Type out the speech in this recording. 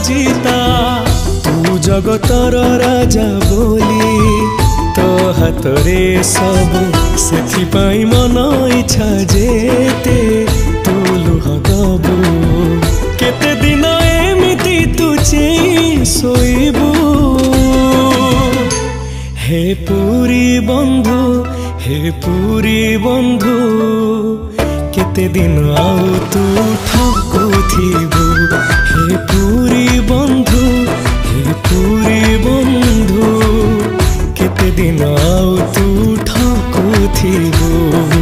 जीता तू जगतर राजा बोली तो हाथ रे सब से मन इच्छा जेते तू लुह दबू केते दिन एमिति तू चेई सोइबू हे पूरी बंधु केते दिन आउ तू ठकुथिबू हे पूरी बंधु केते दिन आउ तू ठकुथिबू।